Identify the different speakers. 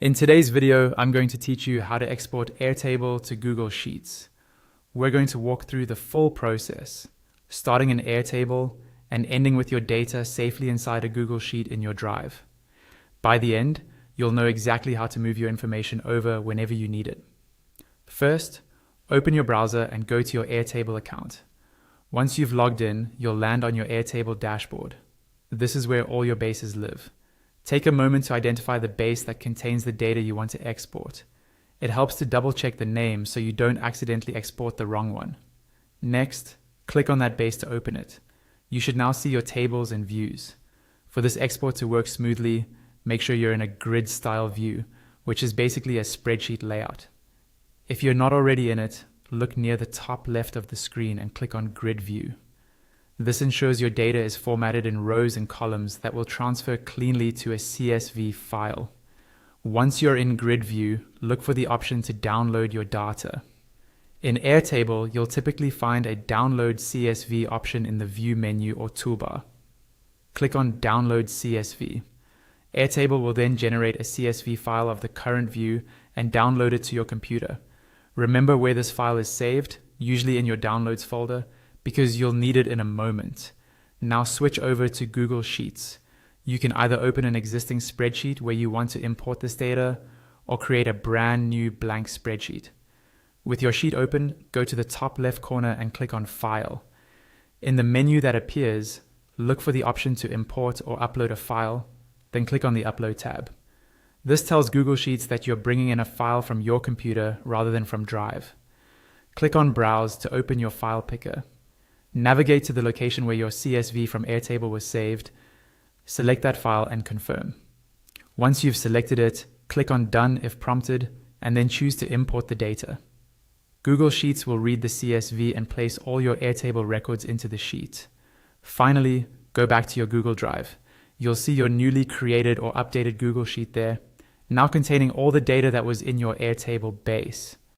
Speaker 1: In today's video, I'm going to teach you how to export Airtable to Google Sheets. We're going to walk through the full process, starting in Airtable and ending with your data safely inside a Google Sheet in your drive. By the end, you'll know exactly how to move your information over whenever you need it. First, open your browser and go to your Airtable account. Once you've logged in, you'll land on your Airtable dashboard. This is where all your bases live. Take a moment to identify the base that contains the data you want to export. It helps to double-check the name so you don't accidentally export the wrong one. Next, click on that base to open it. You should now see your tables and views. For this export to work smoothly, make sure you're in a grid-style view, which is basically a spreadsheet layout. If you're not already in it, look near the top left of the screen and click on Grid View. This ensures your data is formatted in rows and columns that will transfer cleanly to a CSV file. Once you're in Grid View, look for the option to download your data. In Airtable, you'll typically find a Download CSV option in the View menu or toolbar. Click on Download CSV. Airtable will then generate a CSV file of the current view and download it to your computer. Remember where this file is saved, usually in your Downloads folder, because you'll need it in a moment. Now switch over to Google Sheets. You can either open an existing spreadsheet where you want to import this data, or create a brand new blank spreadsheet. With your sheet open, go to the top left corner and click on File. In the menu that appears, look for the option to import or upload a file, then click on the Upload tab. This tells Google Sheets that you're bringing in a file from your computer rather than from Drive. Click on Browse to open your file picker. Navigate to the location where your CSV from Airtable was saved, select that file and confirm. Once you've selected it, click on Done if prompted, and then choose to import the data. Google Sheets will read the CSV and place all your Airtable records into the sheet. Finally, go back to your Google Drive. You'll see your newly created or updated Google Sheet there, now containing all the data that was in your Airtable base.